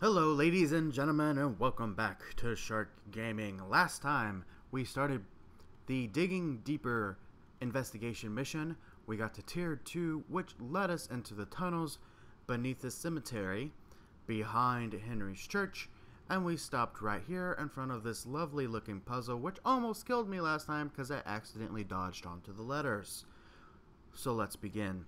Hello ladies and gentlemen, and welcome back to Shark Gaming. Last time we started the Digging Deeper investigation mission. We got to Tier 2, which led us into the tunnels beneath the cemetery behind Henry's church, and we stopped right here in front of this lovely looking puzzle, which almost killed me last time because I accidentally dodged onto the letters. So let's begin.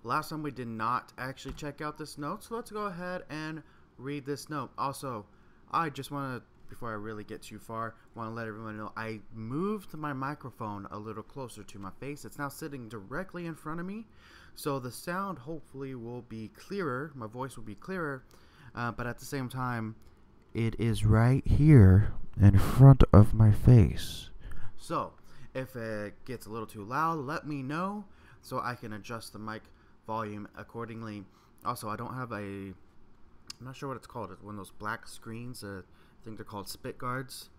Last time we did not actually check out this note, so let's go ahead and read this note. Also, I just want to, before I really get too far, want to let everyone know I moved my microphone a little closer to my face. It's now sitting directly in front of me, so the sound hopefully will be clearer. My voice will be clearer, but at the same time, it is right here in front of my face. So, if it gets a little too loud, let me know so I can adjust the mic volume accordingly. Also, I don't have I'm not sure what it's called. It's one of those black screens. I think they're called spit guards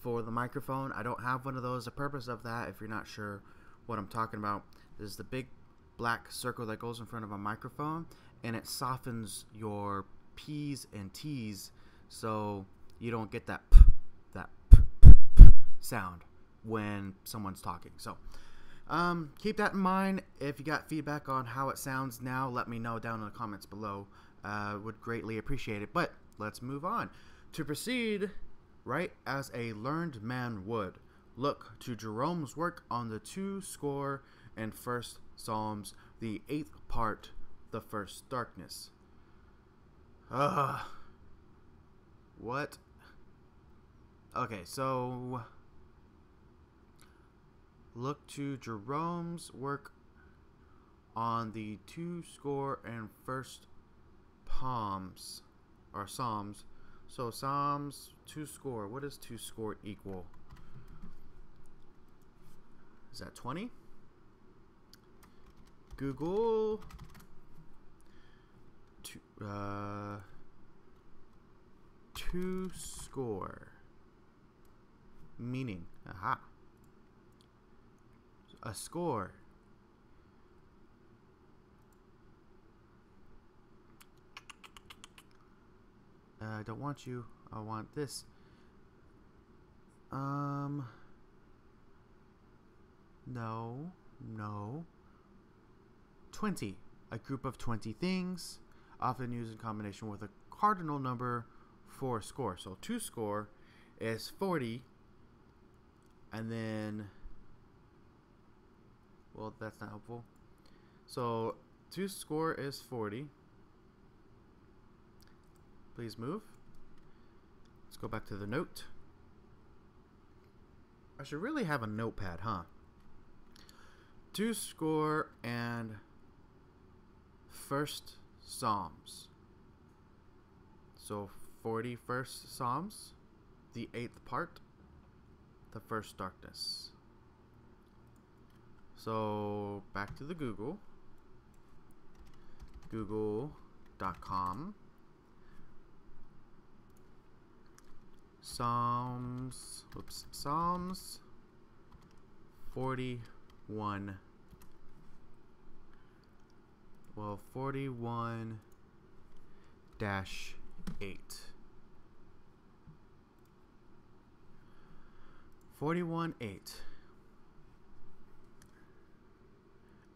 for the microphone. I don't have one of those. The purpose of that, if you're not sure what I'm talking about, is the big black circle that goes in front of a microphone, and it softens your P's and T's so you don't get that p sound when someone's talking. So keep that in mind. If you got feedback on how it sounds now, let me know down in the comments below. Would greatly appreciate it. But let's move on. To proceed, right as a learned man would, look to Jerome's work on the 2-score-and-1st Psalms, the 8th part, the first darkness. What? Okay, so look to Jerome's work on the 2-score-and-1st Psalms. So Psalms 2-score. What does 2-score equal? Is that 20? Google 2-score. Meaning, a score. I don't want you. I want this. No. 20. A group of 20 things, often used in combination with a cardinal number for a score. So 2-score is 40. And then, well, that's not helpful. So 2-score is 40. Please move. Let's go back to the note. I should really have a notepad, huh? 2-score and 1st Psalms. So 41st Psalms, the 8th part, the first darkness. So back to the Google.com. Psalms 41. Well, 41-8. 41:8.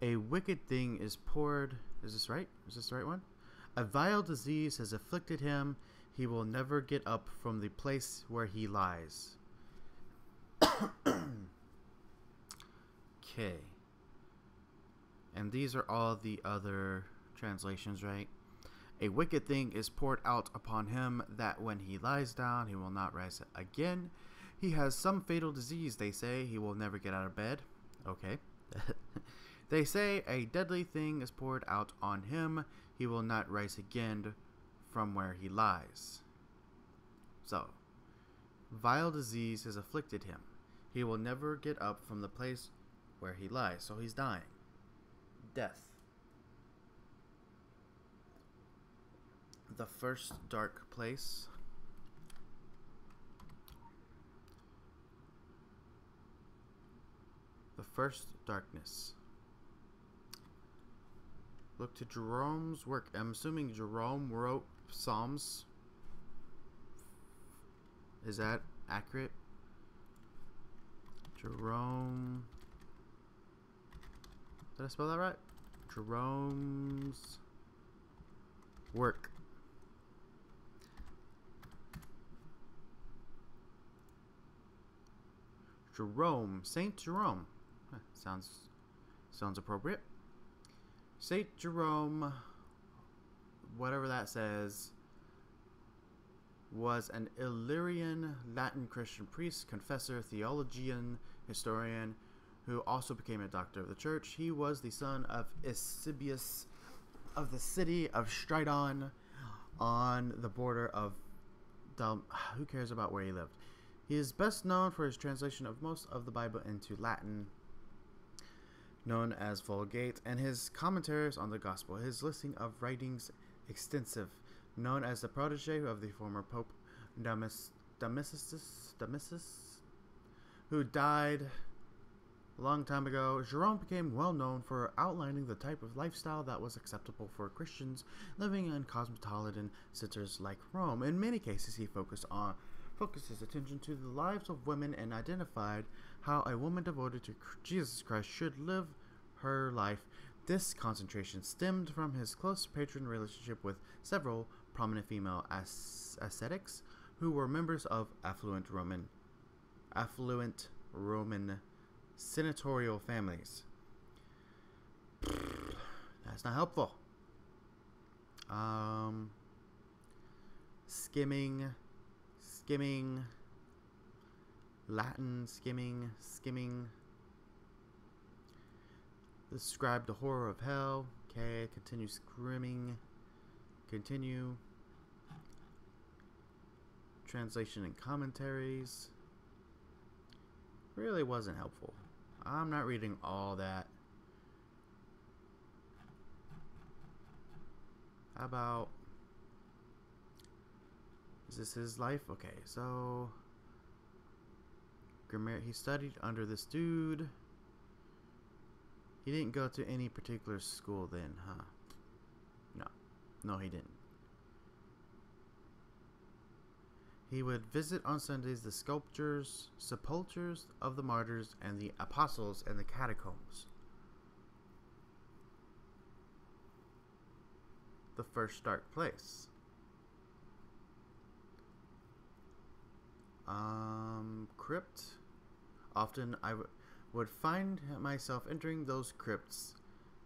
A wicked thing is poured. Is this right? Is this the right one? A vile disease has afflicted him. He will never get up from the place where he lies. Okay. And these are all the other translations, right? A wicked thing is poured out upon him, that when he lies down, he will not rise again. He has some fatal disease, they say. He will never get out of bed. Okay. They say a deadly thing is poured out on him. He will not rise again from where he lies. So, vile disease has afflicted him. He will never get up from the place where he lies. So he's dying. Death. The first dark place. The first darkness. Look to Jerome's work. I'm assuming Jerome wrote Psalms. Is that accurate? Jerome. Did I spell that right? Jerome's work. Jerome. Saint Jerome. Sounds appropriate. Saint Jerome, whatever that says, was an Illyrian Latin Christian priest, confessor, theologian, historian, who also became a doctor of the church. He was the son of Eusebius of the city of Stridon on the border of who cares about where he lived. He is best known for his translation of most of the Bible into Latin, known as Vulgate, and his commentaries on the Gospel. His listing of writings extensive, known as the protege of the former Pope Damasus, who died a long time ago. Jerome became well known for outlining the type of lifestyle that was acceptable for Christians living in cosmopolitan centers like Rome. In many cases, he focused his attention to the lives of women and identified how a woman devoted to Jesus Christ should live her life. This concentration stemmed from his close patron relationship with several prominent female ascetics who were members of affluent Roman senatorial families. That's not helpful. Skimming, Latin, skimming. Describe the horror of hell. Okay, continue skimming. Continue. Translation and commentaries. Really wasn't helpful. I'm not reading all that. How about... Is this his life? Okay, so... He studied under this dude. He didn't go to any particular school then, huh? No, he didn't. He would visit on Sundays the sepulchres of the martyrs and the apostles and the catacombs. The first dark place. Crypt. Often I would find myself entering those crypts,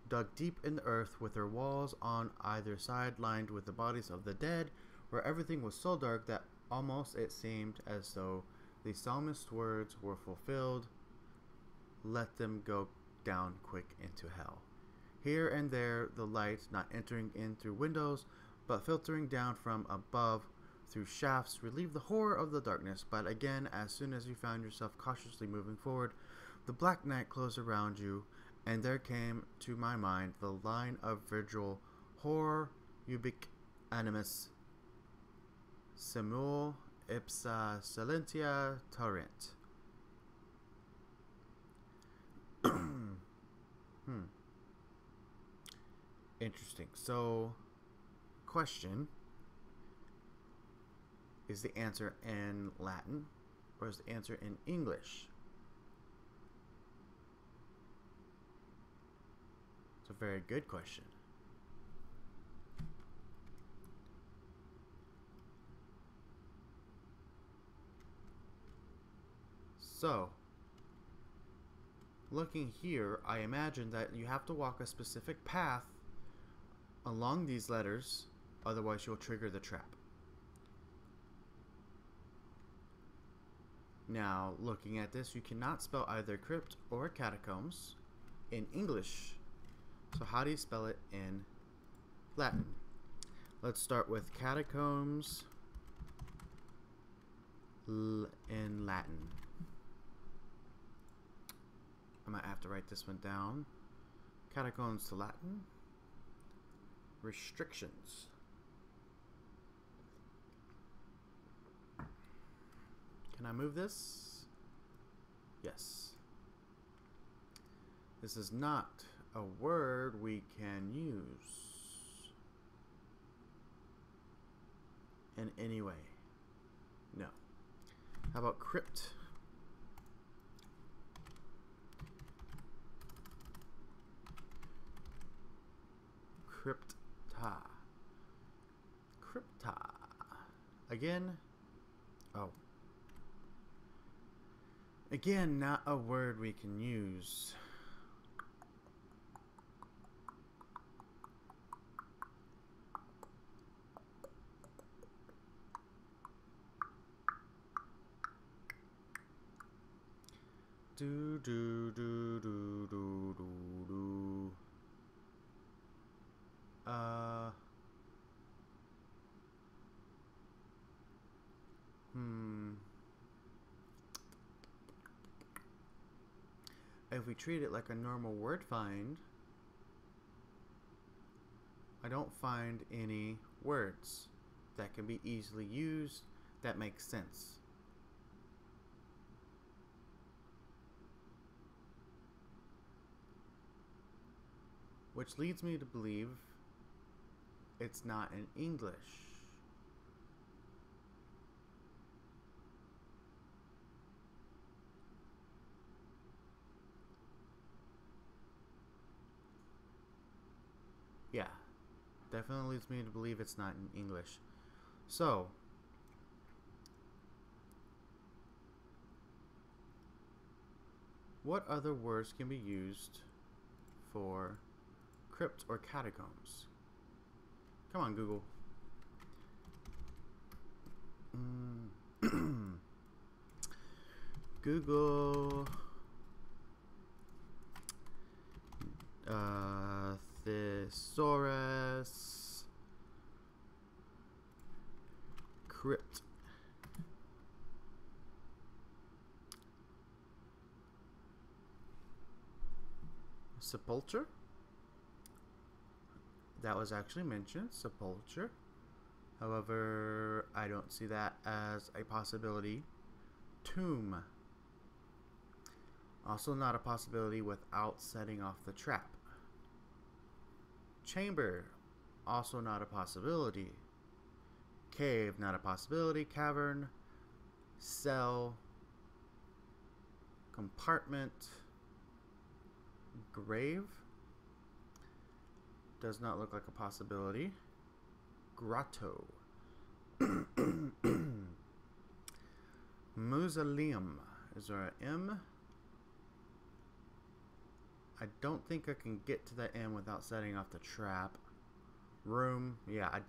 dug deep in the earth with their walls on either side lined with the bodies of the dead, where everything was so dark that almost it seemed as though the psalmist's words were fulfilled. Let them go down quick into hell. Here and there the light not entering in through windows, but filtering down from above through shafts, relieved the horror of the darkness. But again, as soon as you found yourself cautiously moving forward, the black night closed around you, and there came to my mind the line of Virgil: horror ubique animus semul ipsa silentia torrent. Interesting. So, question: is the answer in Latin or is the answer in English? It's a very good question. So, looking here, I imagine that you have to walk a specific path along these letters, otherwise you'll trigger the trap. Now, looking at this, you cannot spell either crypt or catacombs in English. So how do you spell it in Latin? Let's start with catacombs in Latin. I might have to write this one down. Catacombs to Latin. Restrictions. Can I move this? Yes. This is not a word we can use. in any way? No. How about crypt? Crypta. Crypta. Again. Oh. Again, not a word we can use. Do do do do do do do. If we treat it like a normal word find, I don't find any words that can be easily used that make sense. Which leads me to believe it's not in English. Yeah, definitely leads me to believe it's not in English. So, what other words can be used for crypt or catacombs? Come on, Google. Google thesaurus crypt. Sepulcher? That was actually mentioned, sepulcher. However, I don't see that as a possibility. Tomb. Also not a possibility without setting off the trap. Chamber. Also not a possibility. Cave. Not a possibility. Cavern. Cell. Compartment. Grave. Does not look like a possibility. Grotto. Mausoleum. Is there an M? I don't think I can get to the M without setting off the trap. Room. Yeah, I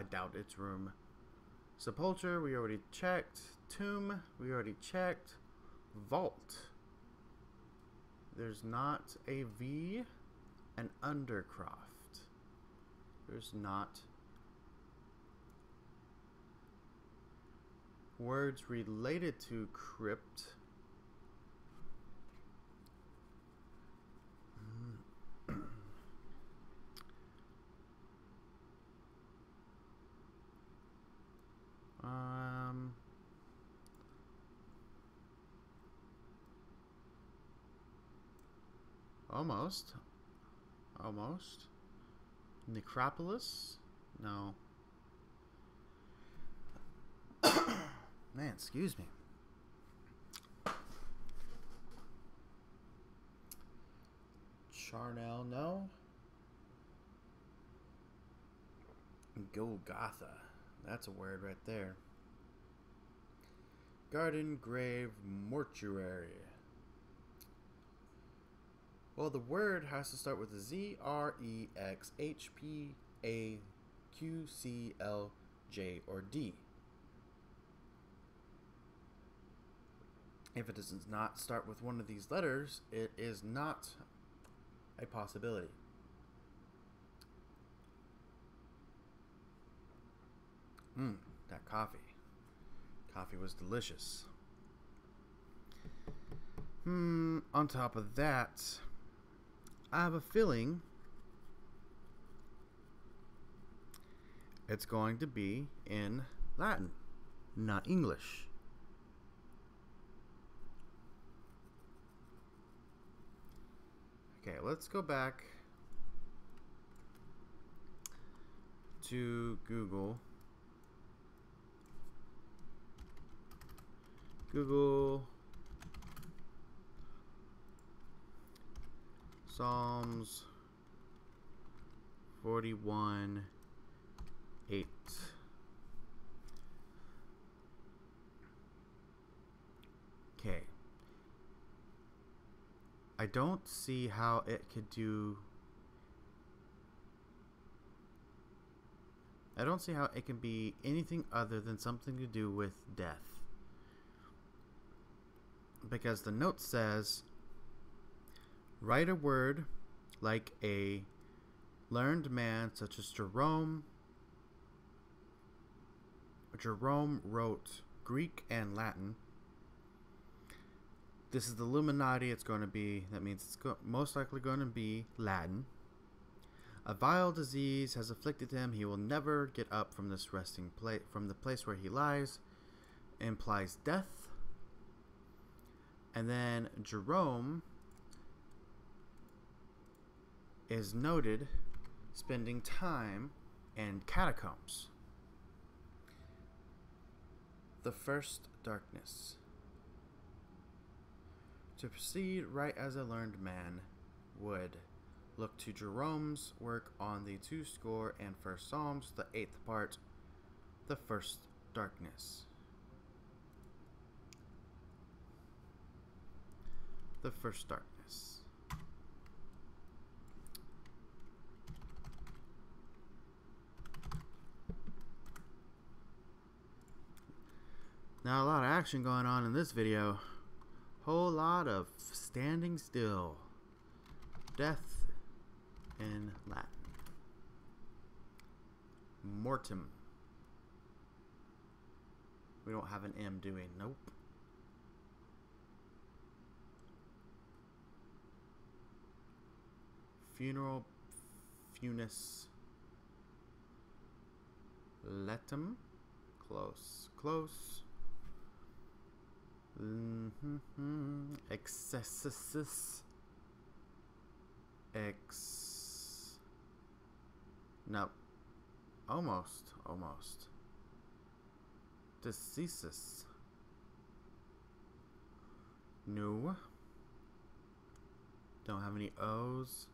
doubt it's room. Sepulcher, we already checked. Tomb, we already checked. Vault. There's not a V. An Undercroft. There's not. Words related to crypt. Almost. Necropolis? No. Man, excuse me. Charnel, no. Golgotha. That's a word right there. Garden, grave, mortuary. Well, the word has to start with a Z, R, E, X, H, P, A, Q, C, L, J, or D. If it does not start with one of these letters, it is not a possibility. That coffee. Coffee was delicious. On top of that, I have a feeling it's going to be in Latin, not English. Okay, let's go back to Google Google Psalms 41:8. Okay. I don't see how it could do... I don't see how it can be anything other than something to do with death. Because the note says, write a word like a learned man such as Jerome. Jerome wrote Greek and Latin. This is the Illuminati. It's going to be, that means it's most likely going to be Latin. A vile disease has afflicted him. He will never get up from this resting place, from the place where he lies. Implies death. And then Jerome is noted spending time in catacombs. The first darkness. To proceed right as a learned man would look to Jerome's work on the 201st Psalms, the 8th part, the first darkness. The first darkness. Now a lot of action going on in this video. Whole lot of standing still. Death in Latin. Mortem. We don't have an M, do we? Nope. Funeral. Funis. Letum. Close. Close. Excessus. No. Almost. Deceasus. No. Don't have any O's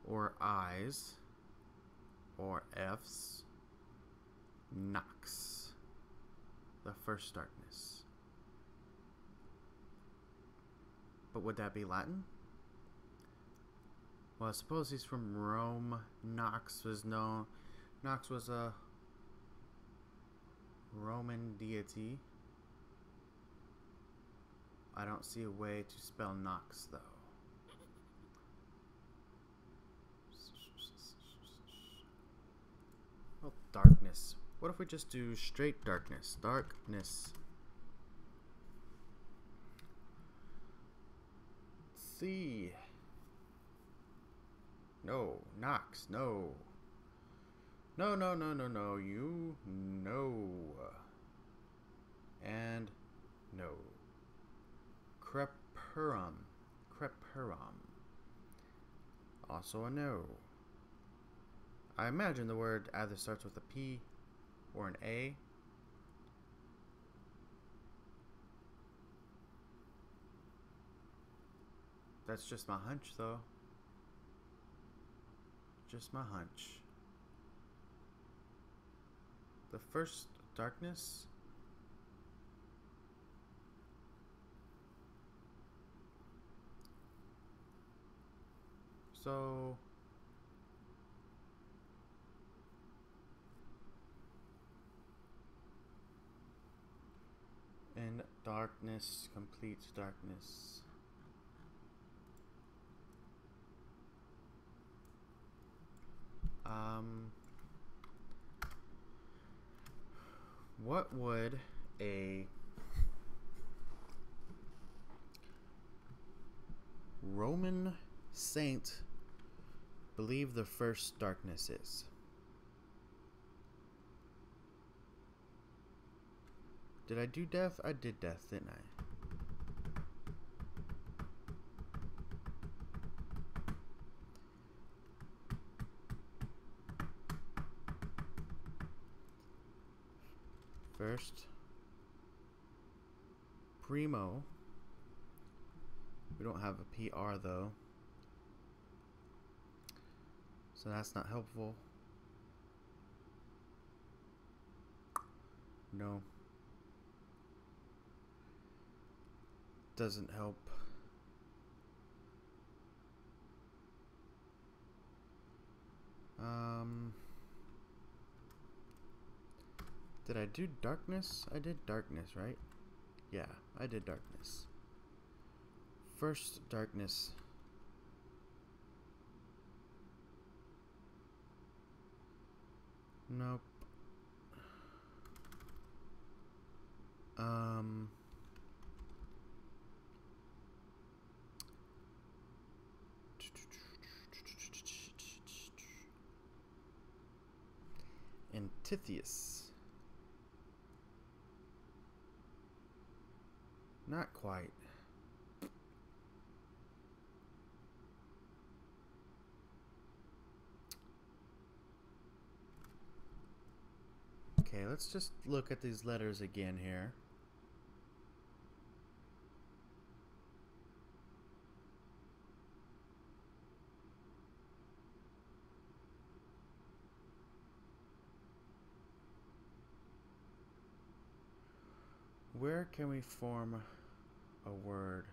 or I's or F's. Nox. The first darkness. But would that be Latin? Well, I suppose he's from Rome. Nox was a Roman deity. I don't see a way to spell Nox, though. Well, darkness. What if we just do straight darkness? Darkness. C. No. Nox. No. No. You. No. And no. Creperum. Also a no. I imagine the word either starts with a P or an A. That's just my hunch, though. Just my hunch. The first darkness. So in darkness, complete darkness. What would a Roman saint believe the first darkness is? Did I do death? I did death, didn't I? First Primo. We don't have a PR though, so that's not helpful. No. Doesn't help. Did I do darkness? I did darkness, right? Yeah, I did darkness. First darkness. Nope. Antitheus. Not quite. Okay, let's just look at these letters again here. Where can we form a word?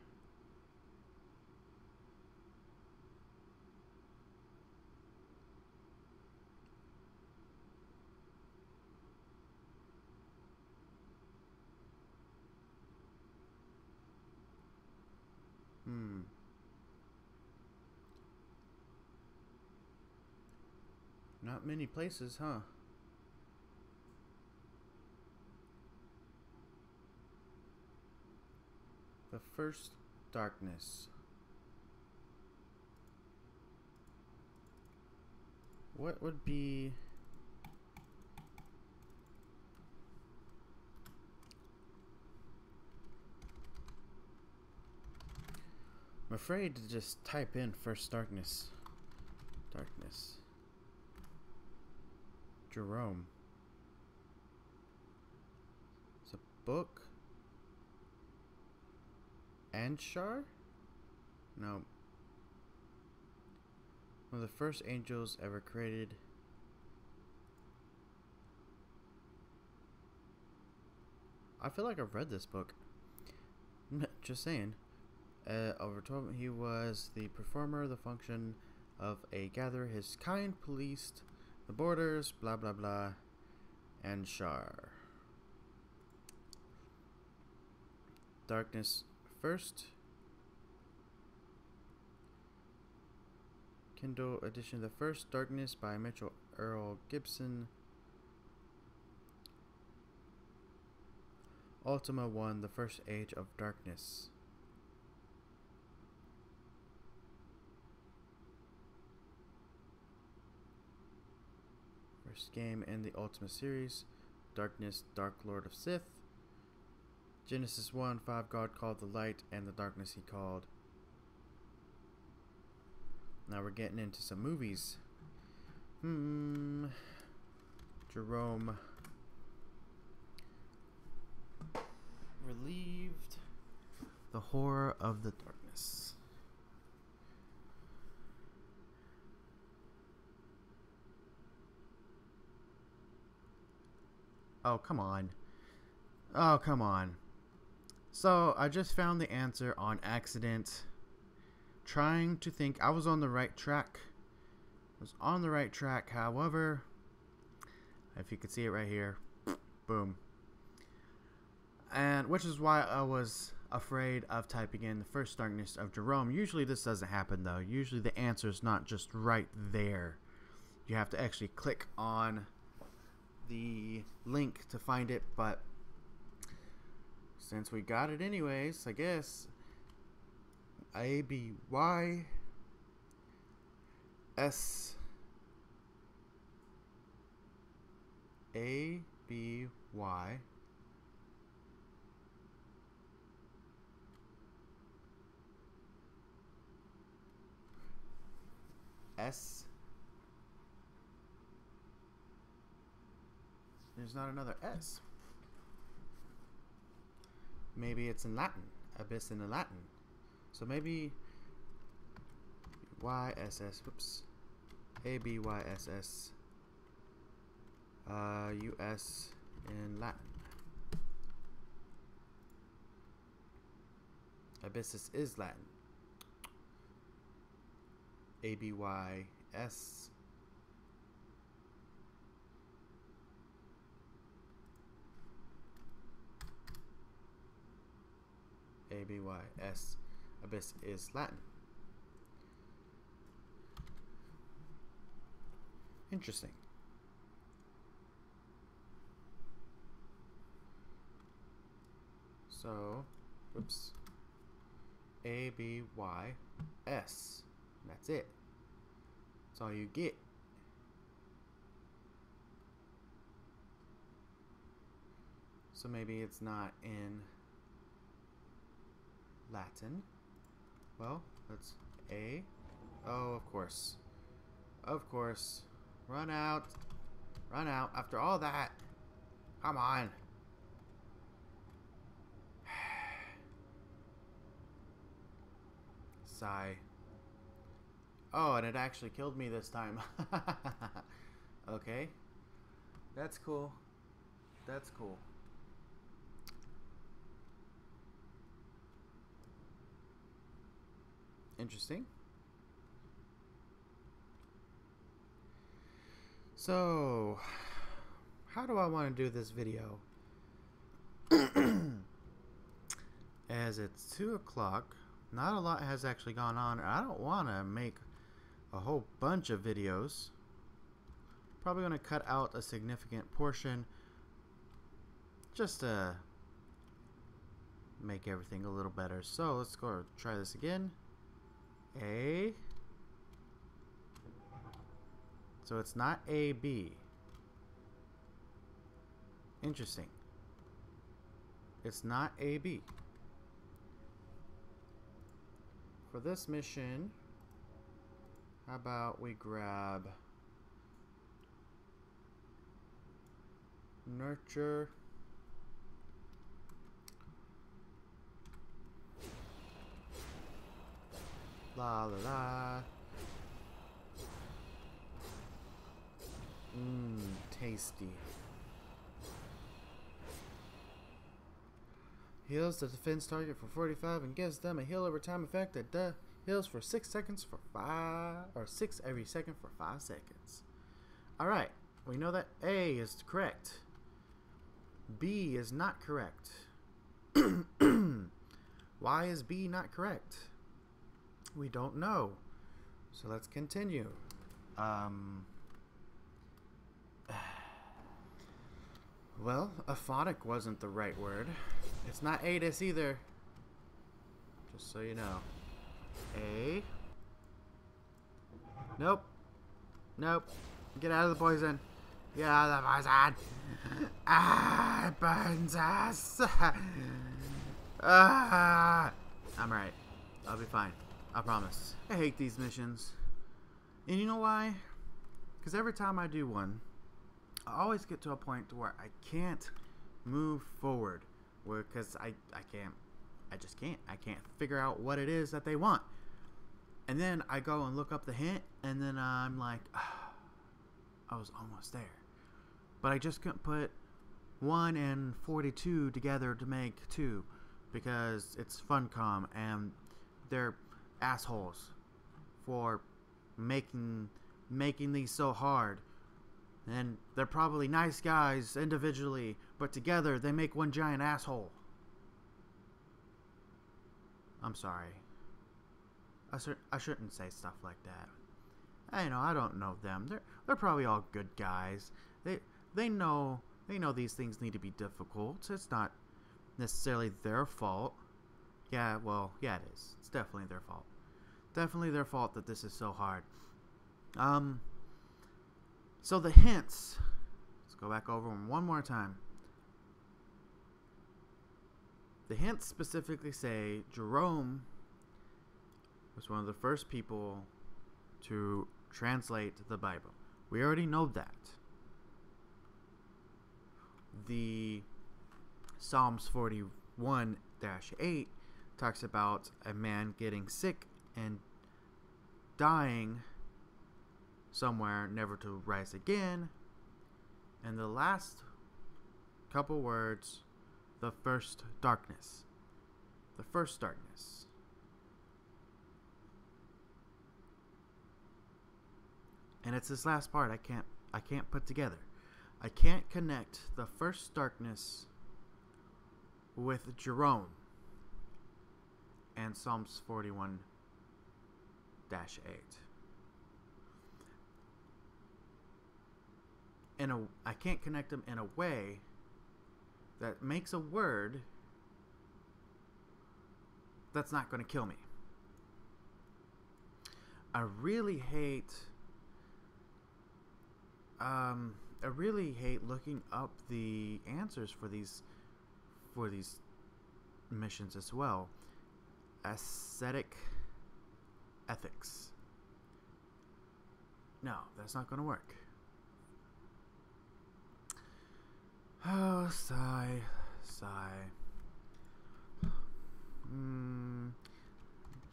Not many places, huh? The first darkness. What would be... I'm afraid to just type in first darkness. Darkness. Jerome. It's a book. Anshar? No. One of the first angels ever created. I feel like I've read this book. Just saying. Over 12, he was the performer, the function of a gatherer. His kind policed the borders, blah blah blah. Anshar. Darkness first. Kindle edition, The First Darkness by Mitchell Earl Gibson. Ultima 1, The First Age of Darkness. First game in the Ultima series. Darkness, Dark Lord of Sith. Genesis 1, 5, God called the light, and the darkness he called. Now we're getting into some movies. Jerome. Relieved. The Horror of the Darkness. Oh, come on. Oh, come on. So, I just found the answer on accident. Trying to think I was on the right track. However, if you could see it right here, boom. And which is why I was afraid of typing in the first darkness of Jerome. Usually this doesn't happen though. Usually the answer is not just right there. You have to actually click on the link to find it, but since we got it anyways, I guess ABY S ABY S. There's not another S. maybe it's in Latin. Abyss in Latin. So maybe YSS, whoops, ABYSS, US in Latin. Abyssus is Latin. ABYS. ABYS. Abyss is Latin. Interesting. So, whoops. ABYS. That's it. That's all you get. So maybe it's not in Latin. Well, that's A. Oh, of course. Of course. Run out. Run out. After all that. Come on. Sigh. Oh, and it actually killed me this time. Okay. That's cool. That's cool. Interesting. So, how do I want to do this video? As it's 2 o'clock, not a lot has actually gone on. I don't want to make a whole bunch of videos. Probably going to cut out a significant portion just to make everything a little better. So let's go try this again. A. So it's not AB. Interesting. It's not AB. For this mission, how about we grab nurture. La la la. Tasty. Heals the defense target for 45 and gives them a heal over time effect that heals for 6 seconds for 6 every second for 5 seconds. Alright, we know that A is correct. B is not correct. Why is B not correct? We don't know. So let's continue. Well, aphonic wasn't the right word. It's not ADIS either. Just so you know. A. Nope. Nope. Get out of the poison. Get out of the poison. Ah, it burns us. I'm right. I'll be fine. I promise. I hate these missions. And you know why? Because every time I do one, I always get to a point where I can't move forward. Because I can't. I just can't. I can't figure out what it is that they want. And then I go and look up the hint, and then I'm like, I was almost there. But I just couldn't put 1 and 42 together to make 2. Because it's Funcom, and they're assholes for making these so hard. And they're probably nice guys individually, but together they make one giant asshole. I'm sorry. I shouldn't say stuff like that. I don't know them. They're probably all good guys. They know these things need to be difficult. It's not necessarily their fault. Yeah, well, yeah, it is. It's definitely their fault. Definitely their fault that this is so hard. So the hints. Let's go back over them one more time. The hints specifically say Jerome was one of the first people to translate the Bible. We already know that. The Psalms 41 Pt.2-8 talks about a man getting sick and dying somewhere, never to rise again. And the last couple words, the first darkness. The first darkness. And it's this last part I can't put together. I can't connect the first darkness with Jerome and Psalms 41-8. I can't connect them in a way that makes a word that's not going to kill me. I really hate looking up the answers for these missions as well. Ascetic ethics. No, that's not going to work. Oh, sigh.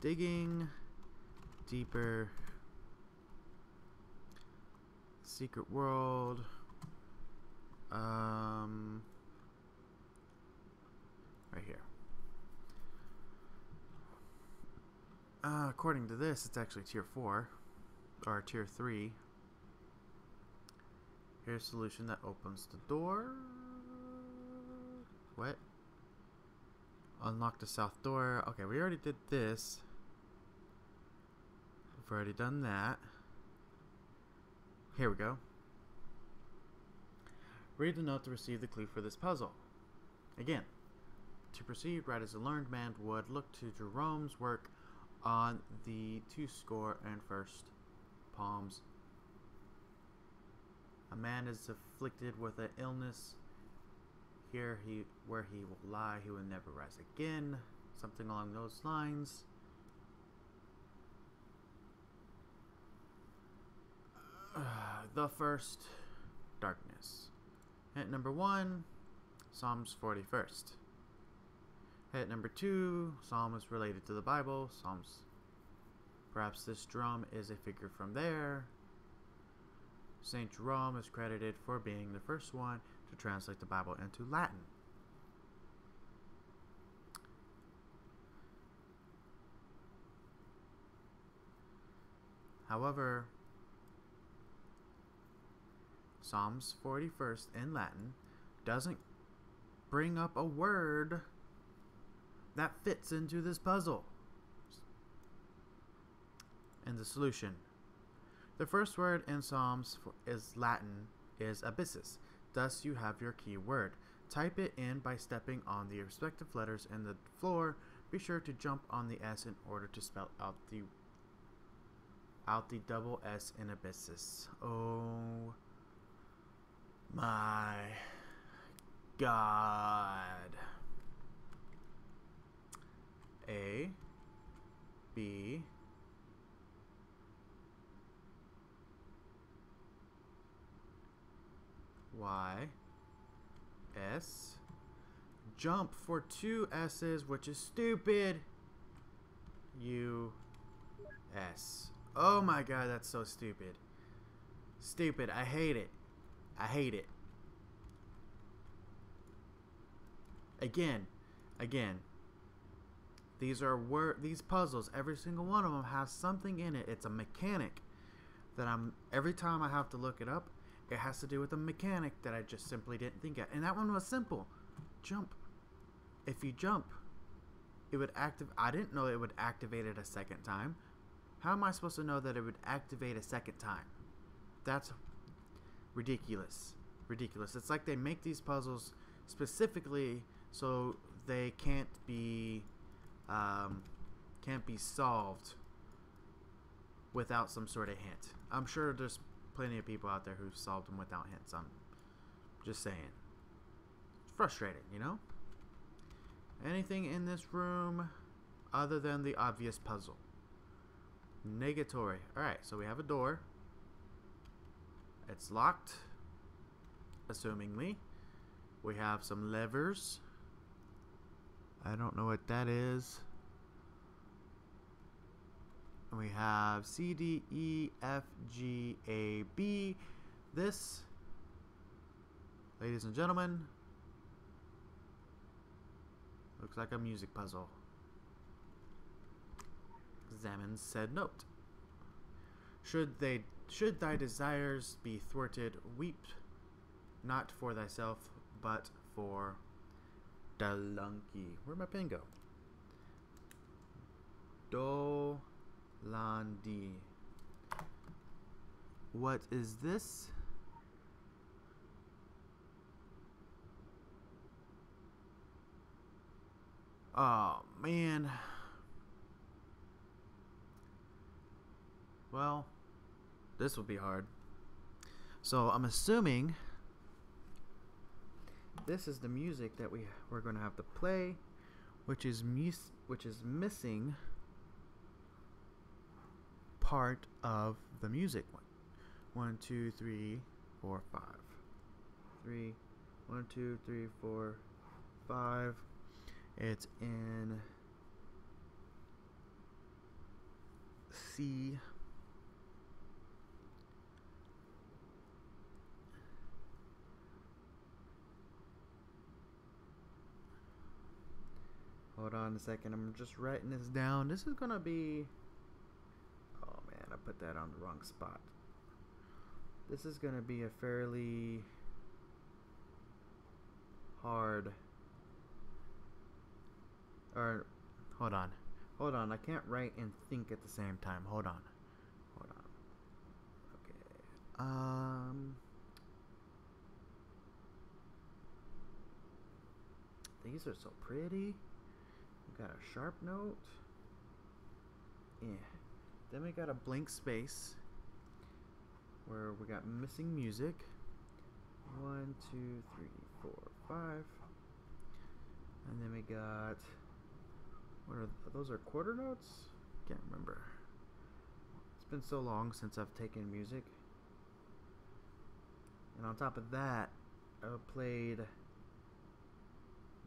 Digging deeper. Secret world. Right here. According to this, it's actually tier 4 or tier 3. Here's a solution that opens the door. What? Unlock the south door. Okay, we already did this. We've already done that. Here we go. Read the note to receive the clue for this puzzle. Again, to proceed, write as a learned man would, look to Jerome's work on the 21st Psalms. A man is afflicted with an illness. Here where he will lie, he will never rise again. Something along those lines. The first darkness. Hint number 1, Psalms 41st. Hint number 2, Psalm is related to the Bible. Psalms. Perhaps this drum is a figure from there. Saint Jerome is credited for being the first one to translate the Bible into Latin. However, Psalms 41st in Latin doesn't bring up a word that fits into this puzzle. And the solution. The first word in Psalms is Latin is abyssus. Thus you have your key word. Type it in by stepping on the respective letters in the floor. Be sure to jump on the S in order to spell out the double S in abyssus. Oh my God. A B Y S. Jump for 2 S's, which is stupid. U S. Oh my God, that's so stupid. Stupid. I hate it. I hate it. Again. These puzzles, every single one of them has something in it. It's a mechanic that every time I have to look it up, it has to do with a mechanic that I just simply didn't think of. And that one was simple. Jump. If you jump, it would I didn't know it would activate it a second time. How am I supposed to know that it would activate a second time? That's ridiculous. Ridiculous. It's like they make these puzzles specifically so they can't be solved without some sort of hint. I'm sure there's plenty of people out there who've solved them without hints. I'm just saying. It's frustrating, you know? Anything in this room other than the obvious puzzle? Negatory. Alright, so we have a door. It's locked, assumingly. We have some levers. I don't know what that is. And we have C, D, E, F, G, A, B. This, ladies and gentlemen, looks like a music puzzle. Examine said note. Should thy desires be thwarted, weep not for thyself, but for Dalunki. Where'd my pen go? Dolandi. What is this? Oh, man. Well, this will be hard. So I'm assuming this is the music that we're going to have to play, which is missing part of the music. 1, 2, 3, 4, 5. 3, 1, 2, 3, 4, 5. It's in C. Hold on a second. I'm just writing this down. This is gonna be. Oh man, I put that on the wrong spot. This is gonna be a fairly hard. Or, hold on. I can't write and think at the same time. Hold on. Okay. These are so pretty. We got a sharp note. Yeah. Then we got a blank space where we got missing music. 1, 2, 3, 4, 5. And then we got, what are those? Are quarter notes? Can't remember. It's been so long since I've taken music. And on top of that, I played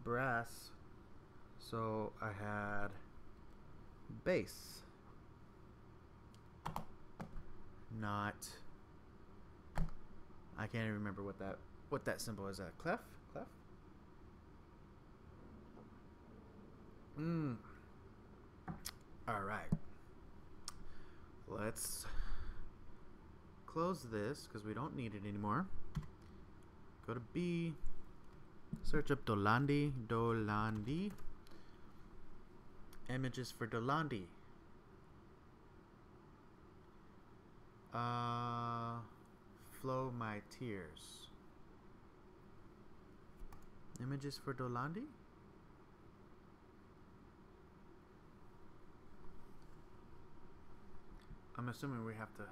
brass. So I had bass. Not. I can't even remember what that symbol is. Clef? All right. Let's close this because we don't need it anymore. Go to B. Search up Dolandi. Images for Dolandi. Flow my tears. Images for Dolandi? I'm assuming we have to.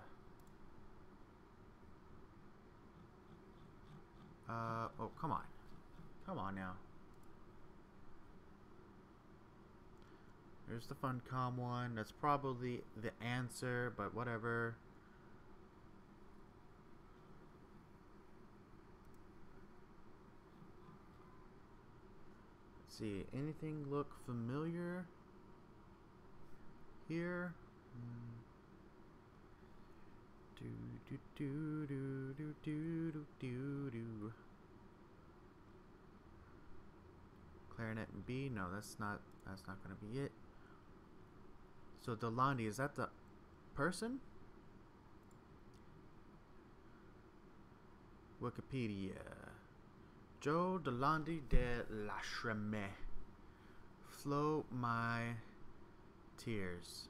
Oh, come on. Come on now. Here's the Funcom one. That's probably the answer, but whatever. Let's see. Anything look familiar here? Clarinet and B. No, that's not gonna be it. So Dolandi, is that the person? Wikipedia. Joe Dolandi de Lachreme. Flow my tears.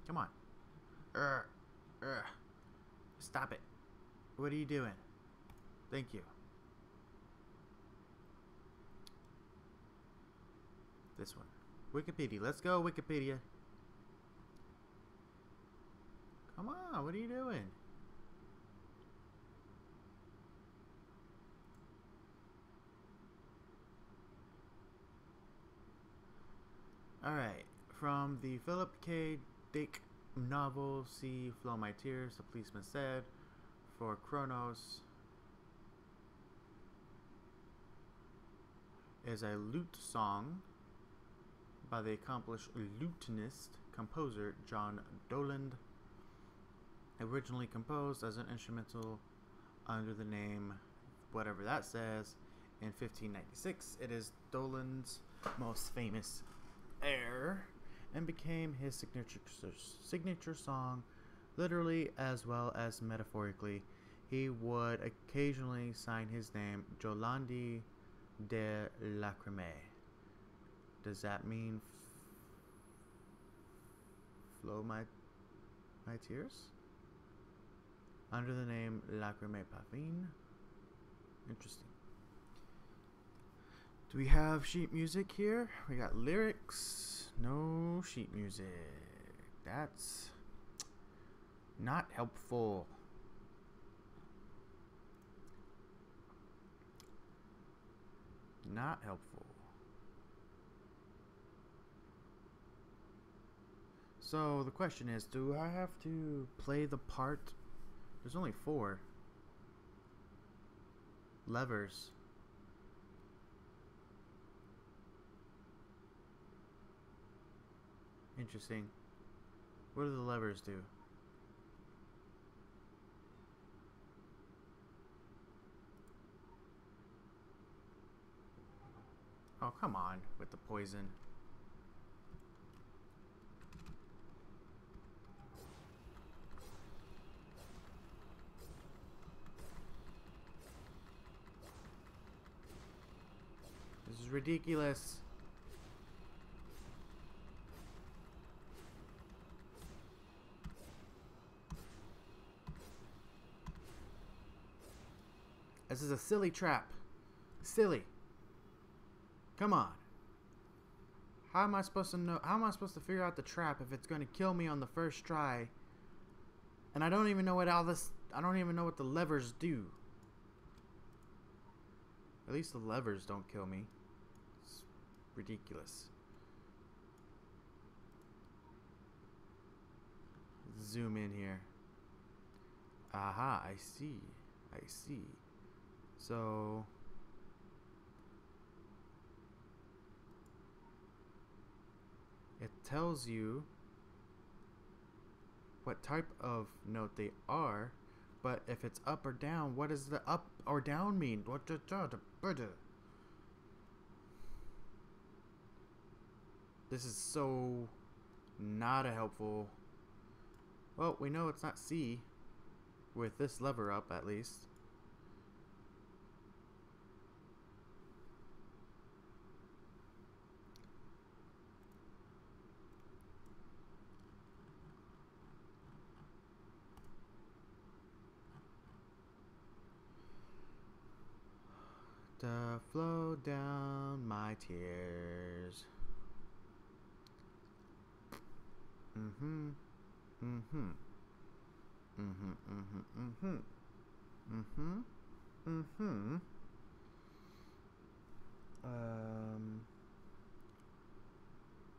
Come on. Stop it. What are you doing? Thank you. This one. Wikipedia. Let's go, Wikipedia. Come on. What are you doing? Alright, from the Philip K. Dick novel, See Flow My Tears, the policeman said, for Kronos is a lute song by the accomplished lutenist composer John Doland, originally composed as an instrumental under the name whatever that says in 1596. It is Doland's most famous air and became his signature song, literally as well as metaphorically. He would occasionally sign his name Jolandi de Lacrime. Does that mean flow my tears? Under the name Lacrime Pavine. Interesting. Do we have sheet music here? We got lyrics. No sheet music. That's not helpful. Not helpful. So the question is, do I have to play the part? There's only 4 levers. Interesting. What do the levers do? Oh, come on with the poison. This is ridiculous. This is a silly trap. Silly. Come on. How am I supposed to know? How am I supposed to figure out the trap if it's going to kill me on the first try? And I don't even know what all this. I don't even know what the levers do. At least the levers don't kill me. It's ridiculous. Zoom in here. Aha, I see. I see. So it tells you what type of note they are, but if it's up or down, what does the up or down mean? This is so not a helpful. Well, we know it's not C with this lever up, at least. To flow down my tears. Mm-hmm. Mm-hmm. Mm-hmm. Mm-hmm. Mm-hmm. Mm-hmm.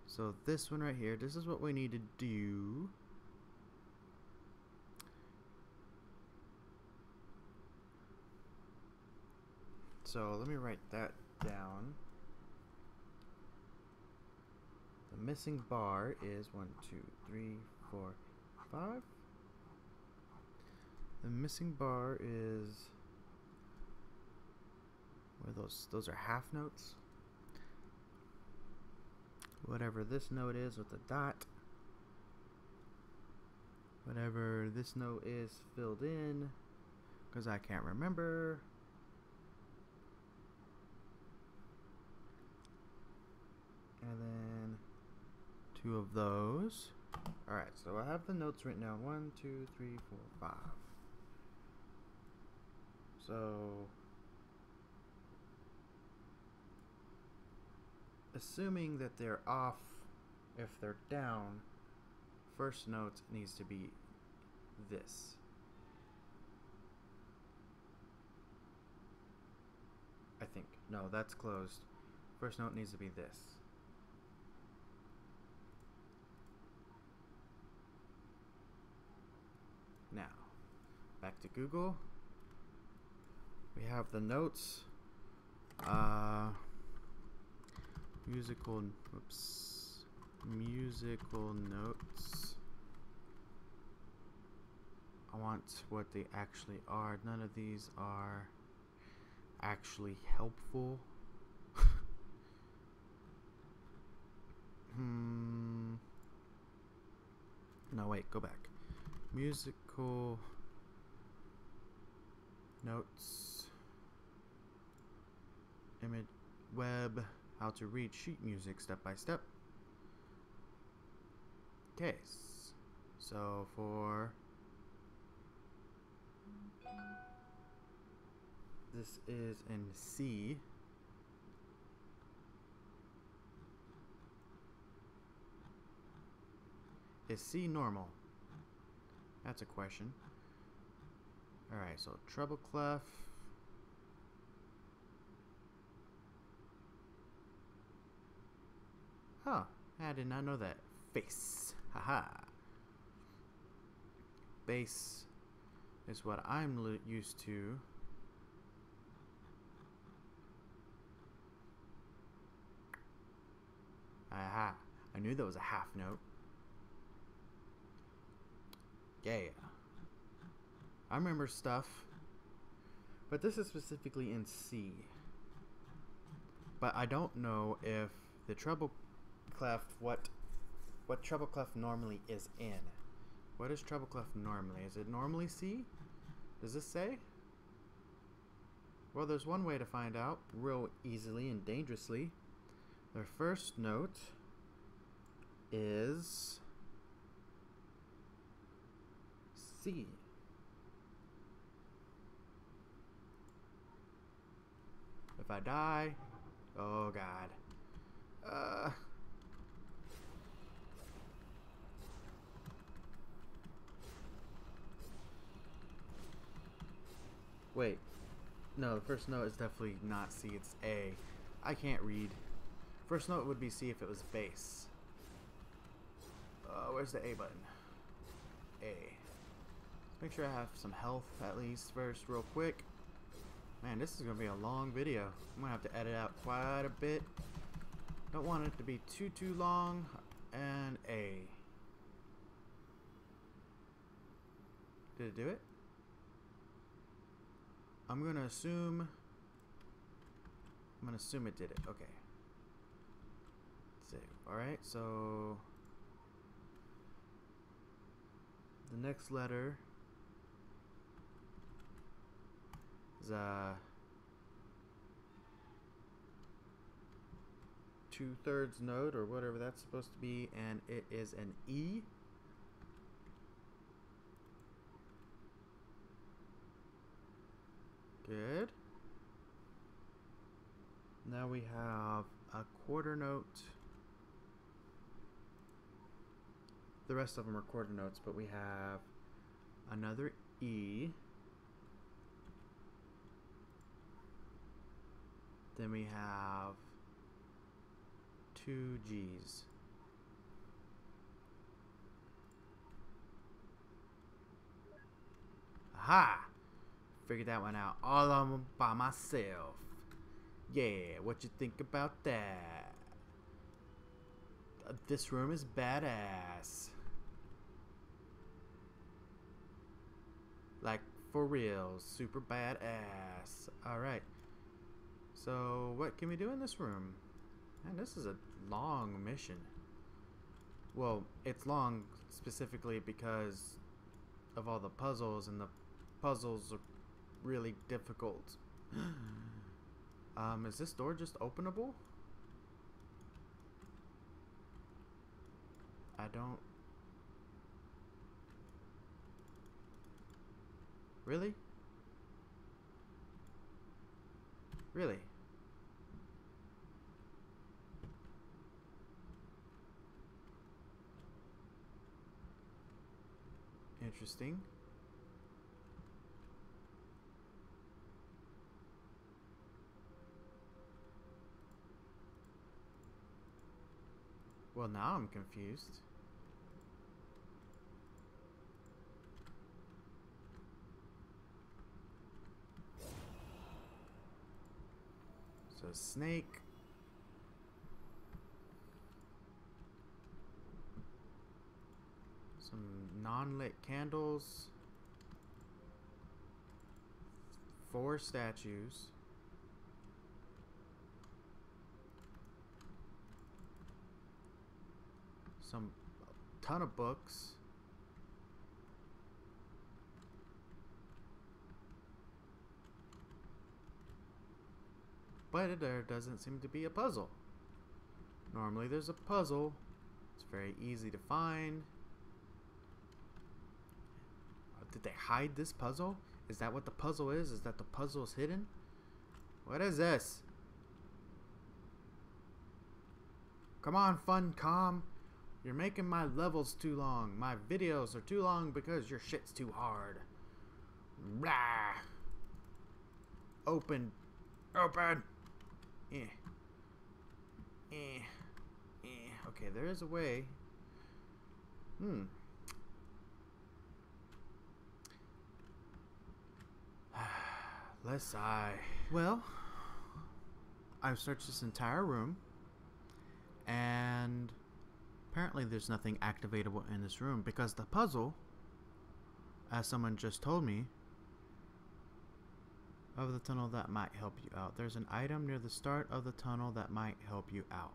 So this one right here, this is what we need to do. So let me write that down. The missing bar is 1, 2, 3, 4, 5. The missing bar is where those are half notes. Whatever this note is with the dot. Whatever this note is filled in, because I can't remember. And then 2 of those. Alright, so I have the notes written down. 1, 2, 3, 4, 5. So assuming that they're off, if they're down, first note needs to be this. I think. No, that's closed. First note needs to be this. Back to Google. We have the notes. Musical notes. I want what they actually are. None of these are actually helpful. No, wait, go back. Musical notes. Image web. How to read sheet music step by step. Okay, so for this is in C. Is C normal? That's a question. Alright, so treble clef. Huh, I did not know that. Bass. Haha. Bass is what I'm used to. Aha. I knew that was a half note. Yeah. I remember stuff. But this is specifically in C. But I don't know if the treble clef, what treble clef normally is in. What is treble clef normally? Is it normally C? Does this say? Well, there's one way to find out real easily and dangerously. The first note is C. If I die, oh God. Wait. No, the first note is definitely not C, it's A. I can't read. First note would be C if it was bass. Where's the A button? A. Make sure I have some health at least first, real quick. Man, this is going to be a long video. I'm going to have to edit out quite a bit. Don't want it to be too long. And A. Did it do it? I'm going to assume it did it. Okay. Save. Alright, so the next letter is 2/3 note or whatever that's supposed to be, and it is an E. Good. Now we have a quarter note. The rest of them are quarter notes, but we have another E. Then we have 2 G's. Aha! Figured that one out all on by myself. Yeah, what you think about that? This room is badass. Like, for real, super badass. Alright. So, what can we do in this room? Man, this is a long mission. Well, it's long specifically because of all the puzzles, and the puzzles are really difficult. Is this door just openable? I don't... Really? Really? Interesting. Well, now I'm confused. a snake. Some non-lit candles. 4 statues. Some ton of books. But there doesn't seem to be a puzzle. Normally there's a puzzle. It's very easy to find. Did they hide this puzzle? Is that what the puzzle is? Is that the puzzle is hidden? What is this? Come on, Funcom. You're making my levels too long. My videos are too long because your shit's too hard. Blah. Open. Open. Okay, there is a way. Let's sigh. Well, I've searched this entire room, and apparently there's nothing activatable in this room because the puzzle, as someone just told me, of the tunnel that might help you out. There's an item near the start of the tunnel that might help you out.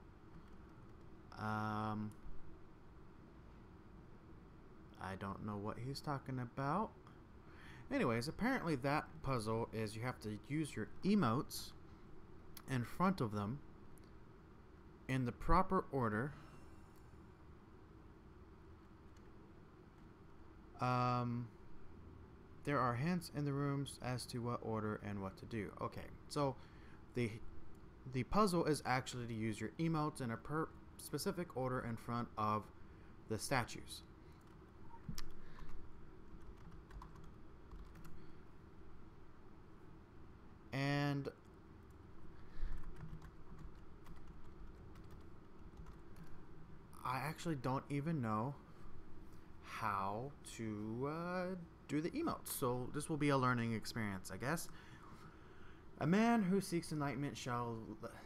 I don't know what he's talking about. Anyways, apparently that puzzle is you have to use your emotes in front of them in the proper order. There are hints in the rooms as to what order and what to do. Okay, so the puzzle is actually to use your emotes in a specific order in front of the statues. And I actually don't even know how to do the emotes, so this will be a learning experience, I guess. A man who seeks enlightenment shall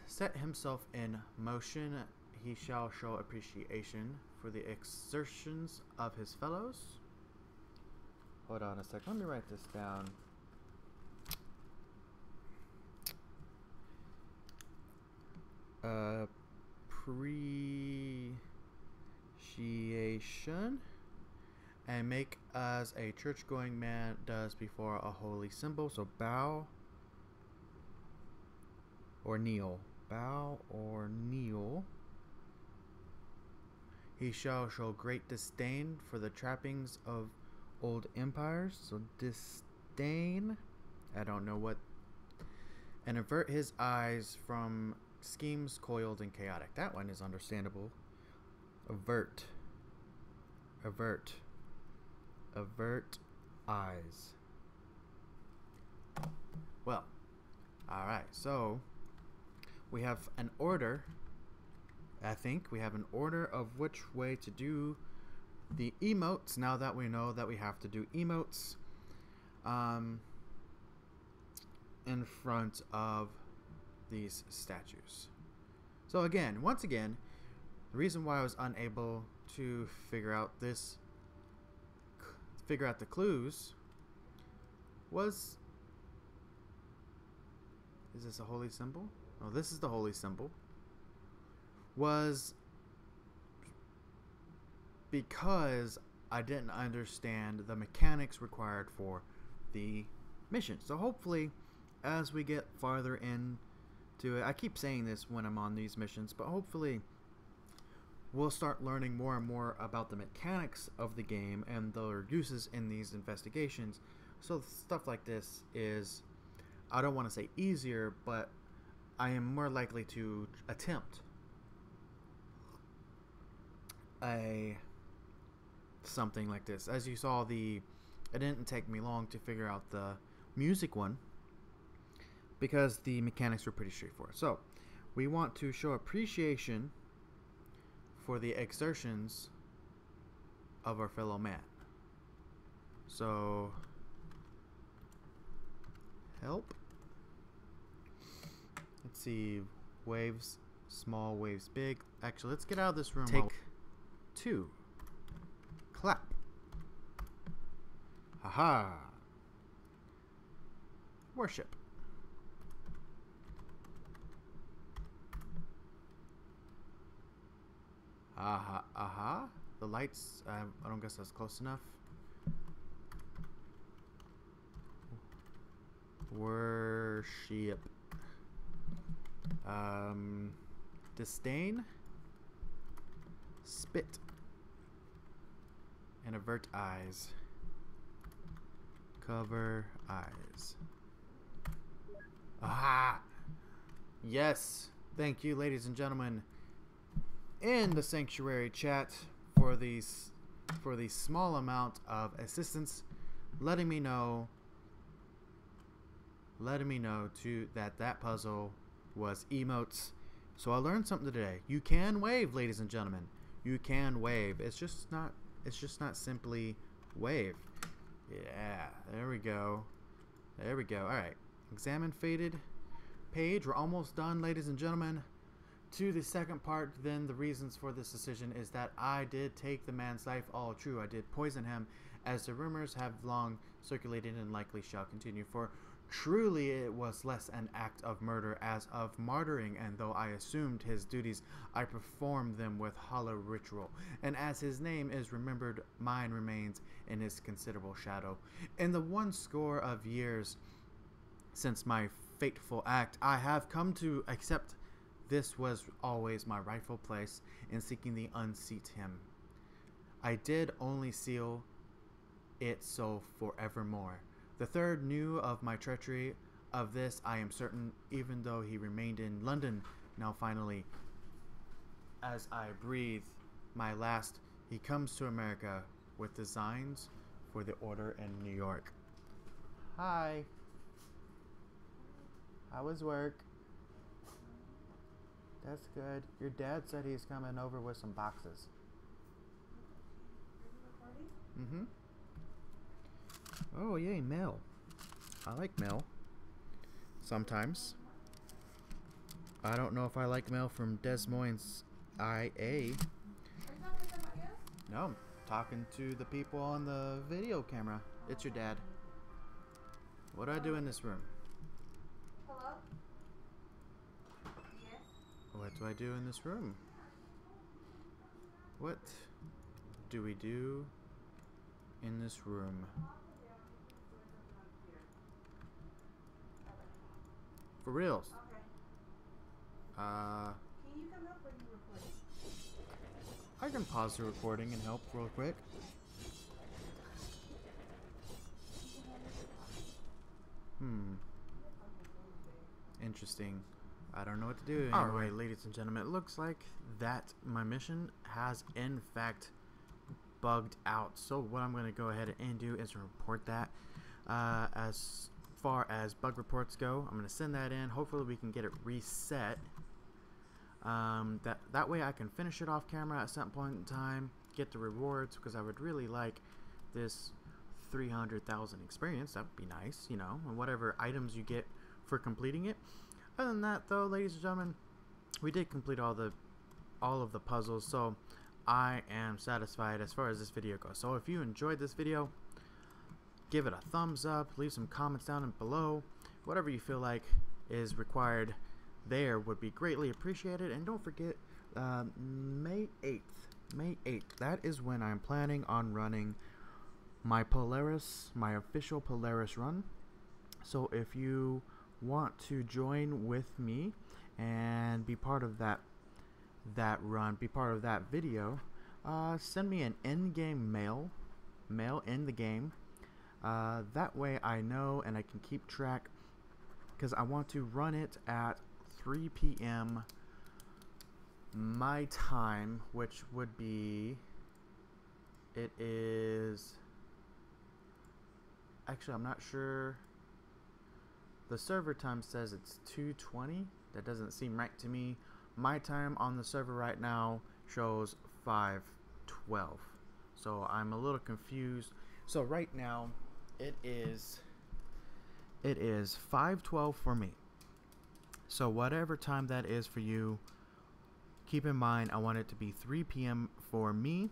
set himself in motion. He shall show appreciation for the exertions of his fellows. Hold on a sec, let me write this down. Appreciation, and make as a church-going man does before a holy symbol. So bow or kneel. Bow or kneel. He shall show great disdain for the trappings of old empires. So disdain, I don't know what. And avert his eyes from schemes coiled and chaotic. That one is understandable. Avert. Avert. Avert eyes. Well, alright, so we have an order. I think we have an order of which way to do the emotes now that we know that we have to do emotes in front of these statues. So again, once again, the reason why I was unable to figure out the clues was, is this a holy symbol? Oh, this is the holy symbol. Was because I didn't understand the mechanics required for the mission. So hopefully, as we get farther into it, I keep saying this when I'm on these missions, but hopefully we'll start learning more and more about the mechanics of the game and their uses in these investigations. So stuff like this is, I don't want to say easier, but I am more likely to attempt something like this. As you saw, it didn't take me long to figure out the music one because the mechanics were pretty straightforward. So we want to show appreciation for the exertions of our fellow man. So help. let's see. Waves small, waves big. Actually, let's get out of this room. Take 2. Clap. Haha. Worship. Aha, aha. The lights, I don't guess that's close enough. Worship. Disdain. Spit. And avert eyes. Cover eyes. Aha! Yes! Thank you, ladies and gentlemen, in the sanctuary chat for the small amount of assistance, letting me know that puzzle was emotes. So I learned something today. You can wave, ladies and gentlemen. You can wave. It's just not simply wave. Yeah, there we go. There we go. All right. Examine faded page. We're almost done, ladies and gentlemen. To the second part, then the reasons for this decision is that I did take the man's life. All true. I did poison him, as the rumors have long circulated and likely shall continue. For truly it was less an act of murder as of martyring, and though I assumed his duties, I performed them with hollow ritual. And as his name is remembered, mine remains in his considerable shadow. In the 1 score years since my fateful act, I have come to accept this was always my rightful place in seeking to unseat him. I did only seal it so forevermore. The third knew of my treachery. Of this I am certain, even though he remained in London. Now finally, as I breathe my last, he comes to America with designs for the order in New York. Hi. How was work? That's good. Your dad said he's coming over with some boxes. Mm-hmm. Oh, yay, mail. I like mail. Sometimes. I don't know if I like mail from Des Moines, IA. Are you talking to somebody else? No, I'm talking to the people on the video camera. It's your dad. What do I do in this room? Hello? Yes? What do I do in this room? What do we do in this room? For reals. Okay. Uh, Can you come up or you recording? I can pause the recording and help real quick. Interesting. I don't know what to do anymore. Alright, ladies and gentlemen, it looks like that my mission has in fact bugged out. So what I'm going to go ahead and do is report that. As far as bug reports go, I'm going to send that in. Hopefully we can get it reset. That way I can finish it off camera at some point in time, get the rewards, because I would really like this 300,000 experience. That would be nice, you know, and whatever items you get for completing it. Other than that, though, ladies and gentlemen, we did complete all of the puzzles, so I am satisfied as far as this video goes. So if you enjoyed this video, give it a thumbs up, leave some comments down below. Whatever you feel like is required there would be greatly appreciated. And don't forget, May 8th, that is when I'm planning on running my official Polaris run. So if you want to join with me and be part of that run, be part of that video, send me an in-game mail in the game. That way I know and I can keep track, because I want to run it at 3 p.m. my time, which would be, it is, actually I'm not sure. The server time says it's 2:20. That doesn't seem right to me. My time on the server right now shows 5:12. So I'm a little confused. So right now it is 5:12 for me. So whatever time that is for you, keep in mind I want it to be 3 p.m. for me,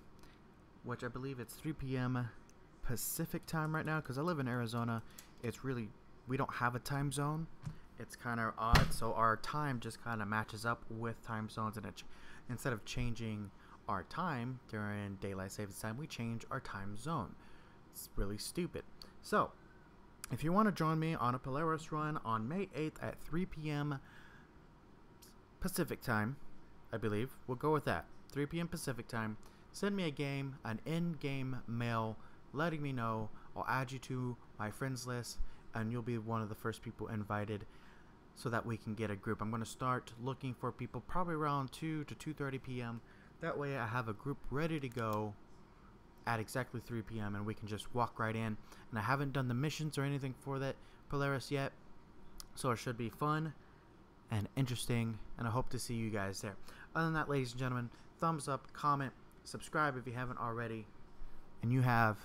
which I believe it's 3 p.m. Pacific time right now because I live in Arizona. We don't have a time zone. It's kind of odd, so our time just kind of matches up with time zones, and instead of changing our time during daylight savings time, we change our time zone. It's really stupid. So if you want to join me on a Polaris run on May 8th at 3 p.m. Pacific time, I believe we'll go with that, 3 p.m. Pacific time, send me an in-game mail letting me know. I'll add you to my friends list, and you'll be one of the first people invited so that we can get a group. I'm going to start looking for people probably around 2 to 2:30 p.m. That way I have a group ready to go at exactly 3 p.m. and we can just walk right in. And I haven't done the missions or anything for that Polaris yet, so it should be fun and interesting, and I hope to see you guys there. Other than that, ladies and gentlemen, thumbs up, comment, subscribe if you haven't already, and you have